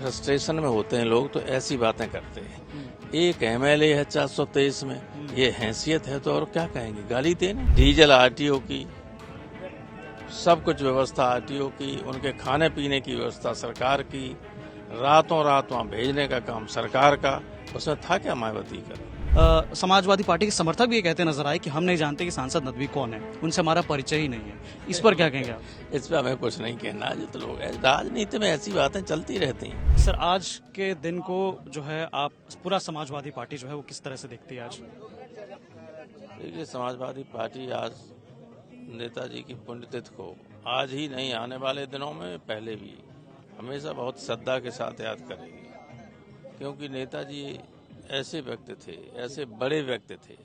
Frustration में होते हैं लोग तो ऐसी बातें करते हैं। एक एमएलए है 423 में, ये हैसियत है तो और क्या कहेंगे, गाली देने। डीजल आरटीओ की, सब कुछ व्यवस्था आरटीओ की, उनके खाने पीने की व्यवस्था सरकार की, रातों रात वहां भेजने का काम सरकार का, उसमें था क्या मायावती का। समाजवादी पार्टी के समर्थक भी ये कहते नजर आए कि हम नहीं जानते कि सांसद नदवी कौन है, उनसे हमारा परिचय ही नहीं है। इस पर क्या कहेंगे आप? इस पर हमें कुछ नहीं कहना, जो तो लोग राजनीति में ऐसी बातें चलती रहती हैं। सर, आज के दिन को जो है आप पूरा समाजवादी पार्टी जो है वो किस तरह से देखती है आज? देखिए, समाजवादी पार्टी आज नेताजी की पुण्यतिथि को आज ही नहीं, आने वाले दिनों में पहले भी हमेशा बहुत श्रद्धा के साथ याद करेगी, क्योंकि नेताजी ऐसे व्यक्ति थे, ऐसे बड़े व्यक्ति थे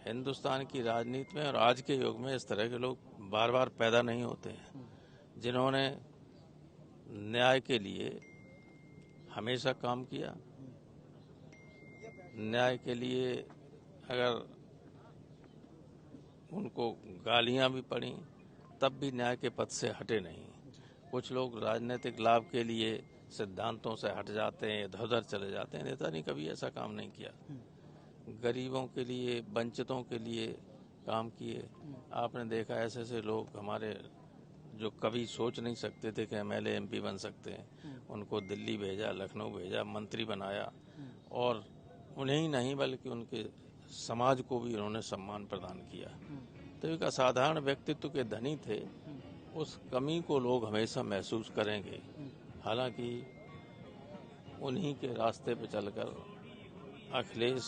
हिंदुस्तान की राजनीति में, और आज के युग में इस तरह के लोग बार बार पैदा नहीं होते हैं, जिन्होंने न्याय के लिए हमेशा काम किया। न्याय के लिए अगर उनको गालियां भी पड़ी तब भी न्याय के पथ से हटे नहीं। कुछ लोग राजनीतिक लाभ के लिए सिद्धांतों से हट जाते हैं, इधर उधर चले जाते हैं। नेता ने कभी ऐसा काम नहीं किया, गरीबों के लिए, वंचितों के लिए काम किए। आपने देखा ऐसे ऐसे लोग हमारे जो कभी सोच नहीं सकते थे कि एमएलए एमपी बन सकते हैं, उनको दिल्ली भेजा, लखनऊ भेजा, मंत्री बनाया, और उन्हें ही नहीं बल्कि उनके समाज को भी उन्होंने सम्मान प्रदान किया। तो एक असाधारण व्यक्तित्व के धनी थे, उस कमी को लोग हमेशा महसूस करेंगे। हालांकि उन्हीं के रास्ते पे चलकर अखिलेश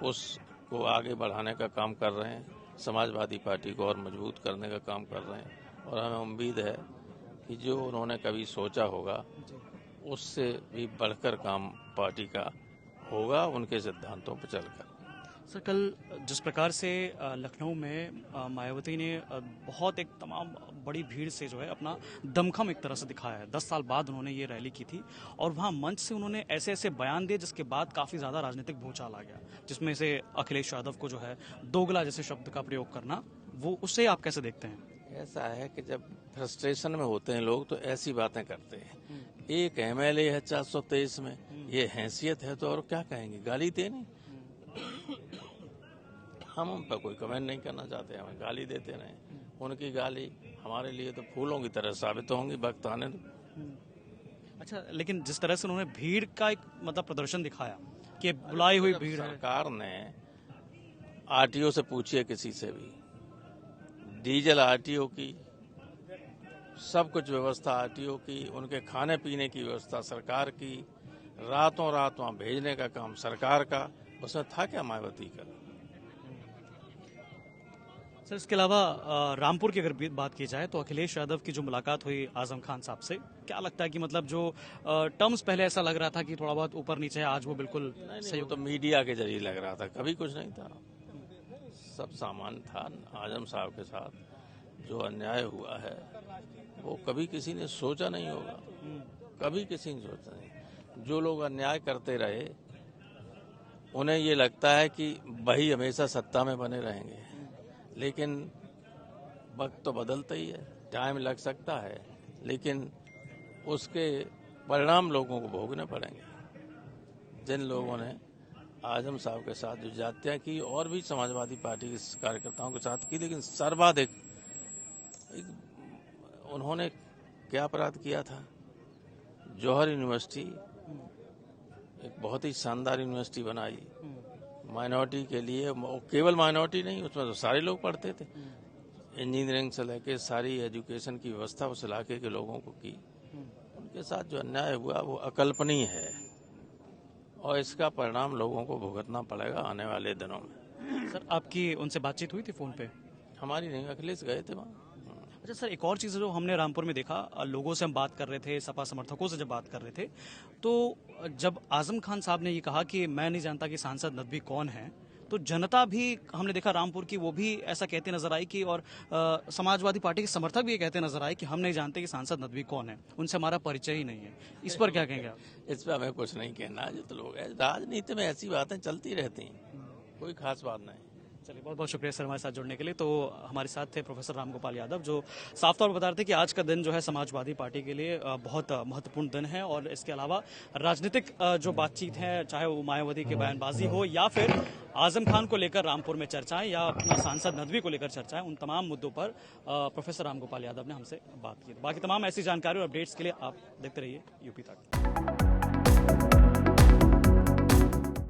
उसको आगे बढ़ाने का काम कर रहे हैं, समाजवादी पार्टी को और मजबूत करने का काम कर रहे हैं, और हमें उम्मीद है कि जो उन्होंने कभी सोचा होगा उससे भी बढ़कर काम पार्टी का होगा, उनके सिद्धांतों पर चलकर। सर, कल जिस प्रकार से लखनऊ में मायावती ने बहुत एक तमाम बड़ी भीड़ से जो है अपना दमखम एक तरह से दिखाया है। 10 साल बाद उन्होंने ये रैली की थी और वहाँ मंच से उन्होंने ऐसे ऐसे बयान दिए जिसके बाद काफ़ी ज़्यादा राजनीतिक भूचाल आ गया, जिसमें से अखिलेश यादव को जो है दोगला जैसे शब्द का प्रयोग करना, वो उससे आप कैसे देखते हैं? ऐसा है कि जब फ्रस्ट्रेशन में होते हैं लोग तो ऐसी बातें करते हैं। एक एमएलए है 423 में, ये हैसियत है तो और क्या कहेंगे, गाली देने। हम उन पर कोई कमेंट नहीं करना चाहते, हमें गाली देते रहे। उनकी गाली हमारे लिए तो फूलों की तरह साबित होंगी, वक्त आने दो। अच्छा, लेकिन जिस तरह से उन्होंने भीड़ का एक मतलब प्रदर्शन दिखाया कि बुलाई हुई भीड़ है। सरकार ने आरटीओ से पूछिए, किसी से भी, डीजल आरटीओ की, सब कुछ व्यवस्था आरटीओ की, उनके खाने पीने की व्यवस्था सरकार की, रातों रात वहां भेजने का काम सरकार का, उसमें था क्या मायावती का। सर, इसके अलावा रामपुर की अगर बात की जाए तो अखिलेश यादव की जो मुलाकात हुई आजम खान साहब से, क्या लगता है कि मतलब जो टर्म्स पहले ऐसा लग रहा था कि थोड़ा बहुत ऊपर नीचे है, आज वो बिल्कुल सही, तो मीडिया के जरिए लग रहा था, कभी कुछ नहीं था, सब सामान्य था। आजम साहब के साथ जो अन्याय हुआ है वो कभी किसी ने सोचा नहीं होगा, कभी किसी ने सोचा नहीं। जो लोग अन्याय करते रहे उन्हें ये लगता है कि वही हमेशा सत्ता में बने रहेंगे, लेकिन वक्त तो बदलता ही है, टाइम लग सकता है, लेकिन उसके परिणाम लोगों को भोगने पड़ेंगे। जिन लोगों ने आजम साहब के साथ जो जातियां की, और भी समाजवादी पार्टी के कार्यकर्ताओं के साथ की, लेकिन सर्वाधिक उन्होंने क्या अपराध किया था। जौहर यूनिवर्सिटी एक बहुत ही शानदार यूनिवर्सिटी बनाई माइनॉरिटी के लिए, केवल माइनॉरिटी नहीं, उसमें तो सारे लोग पढ़ते थे। इंजीनियरिंग से लेके सारी एजुकेशन की व्यवस्था उस इलाके के लोगों को की। उनके साथ जो अन्याय हुआ वो अकल्पनीय है, और इसका परिणाम लोगों को भुगतना पड़ेगा आने वाले दिनों में। सर, आपकी उनसे बातचीत हुई थी फोन पे? हमारी नहीं, अखिलेश गए थे वहाँ। अच्छा सर, एक और चीज़ जो हमने रामपुर में देखा, लोगों से हम बात कर रहे थे, सपा समर्थकों से जब बात कर रहे थे, तो जब आजम खान साहब ने ये कहा कि मैं नहीं जानता कि सांसद नदवी कौन है, तो जनता भी हमने देखा रामपुर की, वो भी ऐसा कहते नजर आई कि, और समाजवादी पार्टी के समर्थक भी ये कहते नजर आए कि हम नहीं जानते कि सांसद नदवी कौन है, उनसे हमारा परिचय ही नहीं है। इस पर क्या कहेंगे आप? इस पर हमें कुछ नहीं कहना, जो तो लोग राजनीति में ऐसी बातें चलती रहती हैं, कोई खास बात नहीं। चलिए, बहुत बहुत शुक्रिया सर हमारे साथ जुड़ने के लिए। तो हमारे साथ थे प्रोफेसर रामगोपाल यादव, जो साफ तौर पर बता रहे थे कि आज का दिन जो है समाजवादी पार्टी के लिए बहुत महत्वपूर्ण दिन है, और इसके अलावा राजनीतिक जो बातचीत है, चाहे वो मायावती की बयानबाजी हो या फिर आजम खान को लेकर रामपुर में चर्चाएं या अपना सांसद नदवी को लेकर चर्चाएं, उन तमाम मुद्दों पर प्रोफेसर रामगोपाल यादव ने हमसे बात की। बाकी तमाम ऐसी जानकारी और अपडेट्स के लिए आप देखते रहिए यूपी तक।